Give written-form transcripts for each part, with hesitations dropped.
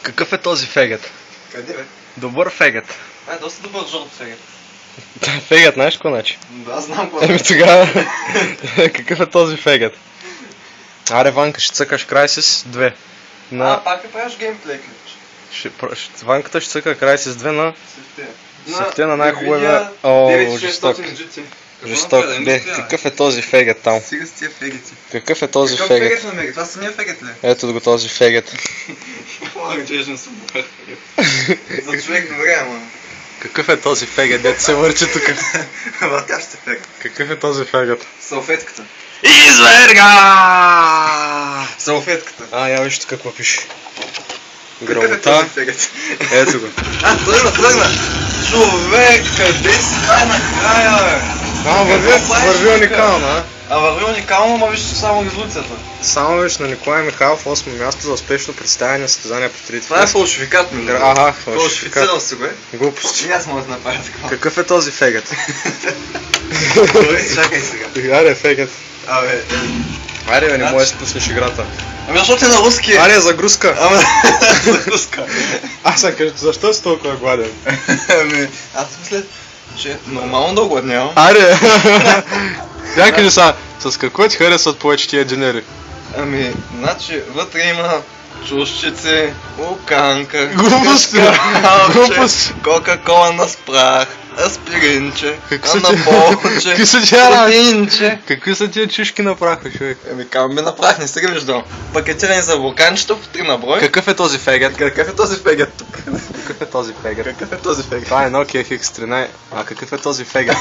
Какъв е този фегът? Къде бе? Добър фегът. Доста добър жълт фегът. Фегът, знаеш какво значи? Да, знам какво. Еми тогава, какъв е този фегът? Аре, Ванка, ще цъкаш Crysis 2. Пак ли правиш геймплей, клич? Ванката ще цъка Crysis 2 на... Севте. на най-хубавия... О, жесток. Жесток. Бе, какъв е този фегът там? Стига с тия фегети. Какъв е този Какъв фегът? фегет намери? Това самия фегет ли? Ето го този фегът. Мога че не съм добър фегет. За човек добре, ама. Какъв е този фегът, дето се върчи тук? Въртящ фегет. Какъв е този фегът? Салфетката. Изверга! Салфетката. Я виж тук какво пише. Какъв е този фегет? Ето го. Тръгна! Човек, къде си накрая, бе? Върви уникално, а? Върви уникално, ма виж само резолюцията. Само виж на Николай Михайлов 8 място за успешно представяне на състезания по трите. Това е фалшификат, между другото. Ага, Фалшифицирал си го, е? Глупости. И аз мога да направя такова. Какъв е този фегът? Чакай сега. Аре, фегът. Аре, бе, не Значи- може да си пуснеш играта. Защото е на руски. Аре, загрузка. Загрузка. Аз съм кажа, защо си толкова гладен? Аз мисля, че нормално да огладнявам. Аре! Я кажи са, с какво ти харесват повече тия дженери? Значи, вътре има чушчици, луканка, Глупости! Глупости! кока-кола на спрах, аспиринче, Какви анаболче, протеинче. Какви са тия чушки на праха, човек? Камби на прах, не се ги виждам. Пакетирани за вулканчета в 3 на брой. Какъв е този фегът? Какъв е този фегет тук? Какъв е този фегът? Какъв е този фегет? Това е Nokia X13. А какъв е този фегът?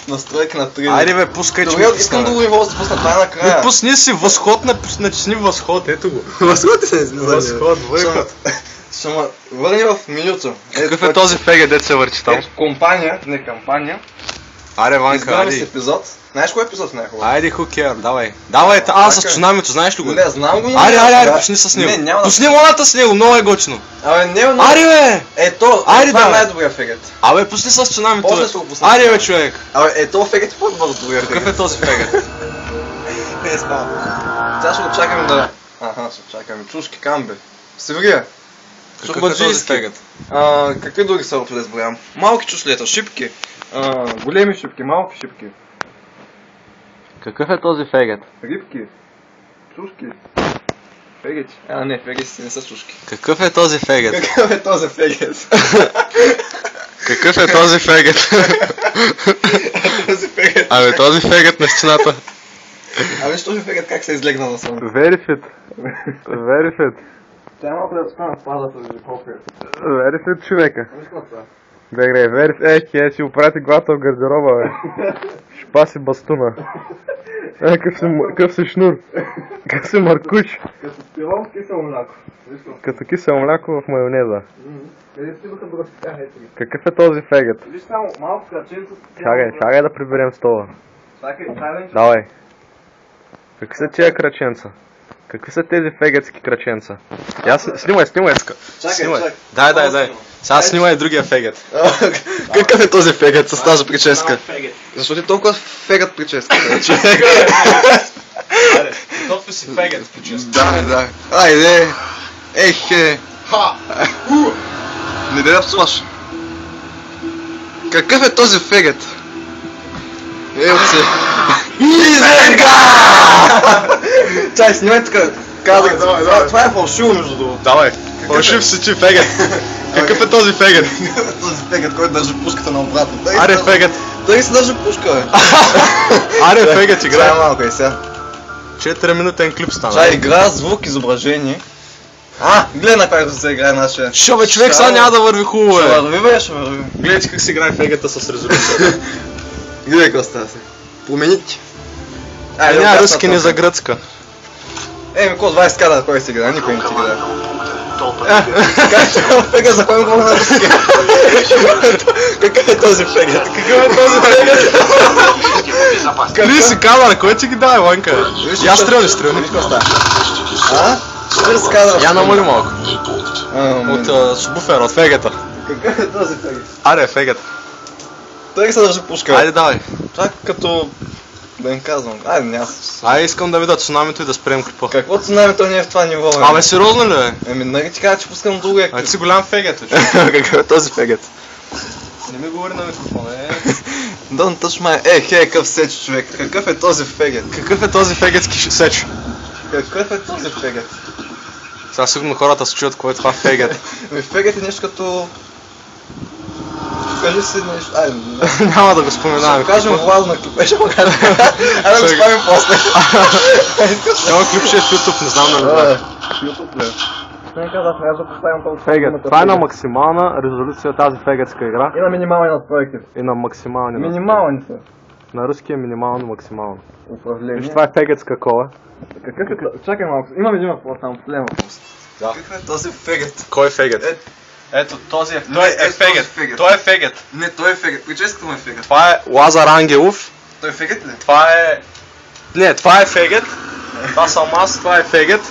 Настройка на 3. Айде бе, пускай, че Добре, искам да го и да пусна това накрая. Пусни си възход, натисни възход, ето го. Възход ли се излиза? Възход, въйход. Ще ме върни в менюто. Какъв е този фегът, дето се върчи там? Компания, не кампания. Аре, Ванка, Избираме си айде. епизод. Знаеш кой епизод най-хубаво? Айде, who care, давай. Давай, с цунамито, знаеш ли го? Не, знам го. Аре, почни с него. Не, няма да... Пусни молата с него, много е готино. не, Аре, бе! Ето, Айде, това е да. най-добрия фегет. Абе, пусни с цунамито. После ще го пусна. Аре, бе, човек. Ето фегет е по-добър от другия фегет. Какъв е този фегет? Не, става. Сега ще го чакаме да... ще чакаме. Чушки, камбе. Севрия. Какъв е този фегет? Какви други са да изброявам? Малки чушлета, шипки. Големи шипки, малки шипки. Какъв е този фегет? Рибки. Чушки. Фегети. Не, фегети не са чушки. Какъв е този фегет? Какъв е този фегет? Какъв е този фегет? Този фегет. Абе, този фегет на стената. Виж този фегет как се е излегнал на сон. Very fit. Very fit. Тя малко да спа на спадата, да колко е. Very fit човека. Виж какво това? Бе, гре, си оправяте главата в гардероба, бе. Ще паси бастуна. Какъв си шнур. Какъв си маркуч. Като пилон в кисело мляко. Като кисело мляко в майонеза. Къде стигнаха до разпитяха ето ги. Какъв е този фегет? Виж само малко краченца. Чакай да приберем стола. Чакай, Давай. Какви са тия краченца? Какви са тези фегетски краченца? Снимай тук. Чакай. Дай. Сега снимай другия фегет. Какъв е този фегет с тази прическа? Защо ти толкова фегът прическа? Готви си фегет с прическа. Да. Айде. Ехе. Не дай да псуваш. Какъв е този фегет? Ето се. Изерга! Чай, снимай тук. Това е фалшиво между другото. Давай. Фалшив си ти фегет. Какъв е този фегет? Този фегет, който държи пушката на обратно. Аре фегет. Той си държи пушка, бе. Аре фегет играе. Чай малко и сега. 4-минутен клип стана. Чай, игра, звук, изображение. Гледай на как да се играе нашия. Шо бе, човек сега няма да върви хубаво, Ще бе. върви, бе, ще върви. Гледайте как се играе фегета с резолюцията. Гледай какво става се. Промените. Няма руски, не за гръцка. Какво 20 кадра, кой си играе? Никой не ти играе. Как ще ме фега, за кой го на руски? Какъв е този фегет? Къде си камера, кой ти ги дай, Ванка? Я стрелни. Какво става? 40 кадра. Я намали малко. От субвуфера, от фегета. Какъв е този фегет? Аре, фегет. Той се държи пушка. Айде давай. Това като Да им казвам. Айде, няма. Ай, искам да видя цунамито и да спрем клипа. Какво цунами, то не е в това ниво, бе. Абе, сериозно ли бе? Еми, нали ти кажа, че пускам другия Ай, клип. ти си голям фегет, бе. Какъв е този фегет? Не ми говори на микрофона, Don't touch my... хей, какъв сеч, човек. Какъв е този фегет? Какъв е този фегетски сеч? Какъв е този фегет? Сега сигурно хората се чуят кой е това фегет. Ами фегет е нещо като... Кажи си нещо... Айде, Няма да го споменаваме. ще кажем Владо на клипа, ще му кажем. Айде да го спамим после. Няма клипче в YouTube, не знам да го. YouTube ли? Не казах, аз да поставям този Фегет. Това е на максимална резолюция тази фегетска игра. И на минимални настройки. И на максимални. Минимални са. На руски е минимално, максимално. Управление. Виж, това е фегетска кола. Какъв е? Чакай малко, имам един въпрос само в лева. Да. Какъв е този фегет? Кой е фегет? Ето, този е. Не, Той е фегет. фегет. Той е фегет. Не, той е фегет. Прическата му е фегет. Това е Лазар Ангелов. Той е фегет ли? Това е... Не, това е фегет. Това съм аз, това е фегет.